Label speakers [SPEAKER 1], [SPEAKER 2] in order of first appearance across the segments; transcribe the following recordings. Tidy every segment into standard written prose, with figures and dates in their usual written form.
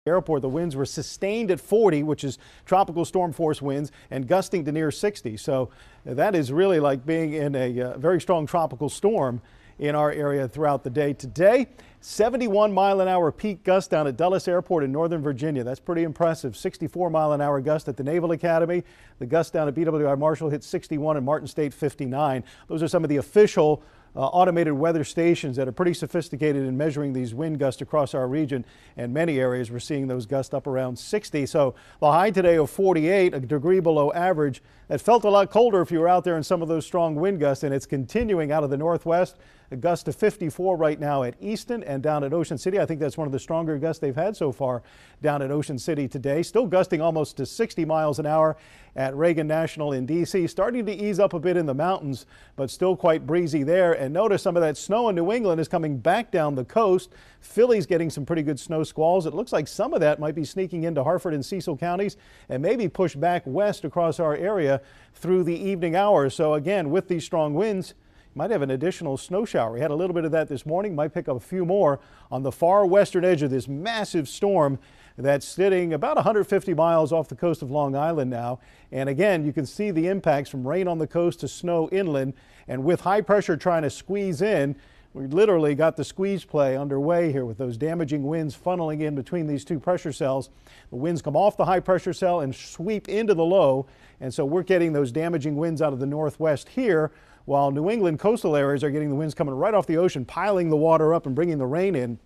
[SPEAKER 1] Airport, the winds were sustained at 40, which is tropical storm force winds, and gusting to near 60. So that is really like being in a very strong tropical storm in our area throughout the day. Today, 71-mile-an-hour peak gust down at Dulles Airport in Northern Virginia. That's pretty impressive. 64-mile-an-hour gust at the Naval Academy. The gust down at BWI Marshall hit 61 and Martin State 59. Those are some of the official automated weather stations that are pretty sophisticated in measuring these wind gusts across our region, and many areas we're seeing those gusts up around 60. So the high today of 48, a degree below average. That felt a lot colder if you were out there in some of those strong wind gusts, and it's continuing out of the northwest. A gust of 54 right now at Easton and down at Ocean City. I think that's one of the stronger gusts they've had so far down at Ocean City today. Still gusting almost to 60 miles an hour at Reagan National in D.C. Starting to ease up a bit in the mountains, but still quite breezy there. And notice some of that snow in New England is coming back down the coast. Philly's getting some pretty good snow squalls. It looks like some of that might be sneaking into Harford and Cecil counties and maybe pushed back west across our area through the evening hours. So again, with these strong winds, might have an additional snow shower. We had a little bit of that this morning. Might pick up a few more on the far western edge of this massive storm that's sitting about 150 miles off the coast of Long Island now. And again, you can see the impacts from rain on the coast to snow inland. And with high pressure trying to squeeze in, we literally got the squeeze play underway here with those damaging winds funneling in between these two pressure cells. The winds come off the high pressure cell and sweep into the low. And so we're getting those damaging winds out of the northwest here, while New England coastal areas are getting the winds coming right off the ocean, piling the water up and bringing the rain in.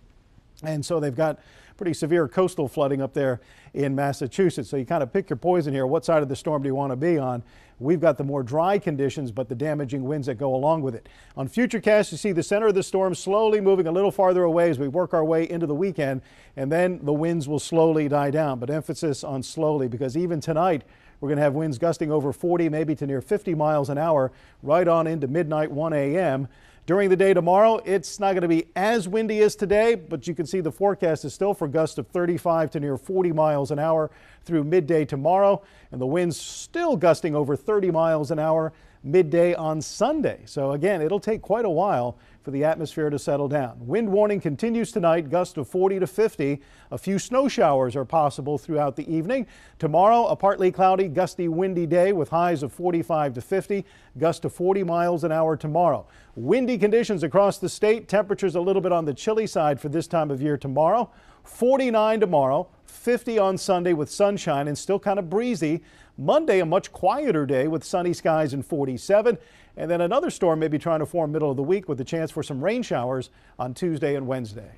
[SPEAKER 1] And so they've got pretty severe coastal flooding up there in Massachusetts. So you kind of pick your poison here. What side of the storm do you want to be on? We've got the more dry conditions, but the damaging winds that go along with it. On Futurecast, you see the center of the storm slowly moving a little farther away as we work our way into the weekend, and then the winds will slowly die down. But emphasis on slowly, because even tonight, we're going to have winds gusting over 40, maybe to near 50 miles an hour, right on into midnight, 1 a.m. During the day tomorrow, it's not going to be as windy as today, but you can see the forecast is still for gusts of 35 to near 40 miles an hour through midday tomorrow, and the winds still gusting over 30 miles an hour midday on Sunday. So again, it'll take quite a while for the atmosphere to settle down. Wind warning continues tonight, gusts of 40 to 50. A few snow showers are possible throughout the evening. Tomorrow, a partly cloudy, gusty, windy day with highs of 45 to 50, gusts to 40 miles an hour tomorrow. Windy conditions across the state. Temperatures a little bit on the chilly side for this time of year tomorrow. 49 tomorrow, 50 on Sunday with sunshine and still kind of breezy. Monday, a much quieter day with sunny skies and 47. And then another storm may be trying to form middle of the week with a chance for some rain showers on Tuesday and Wednesday.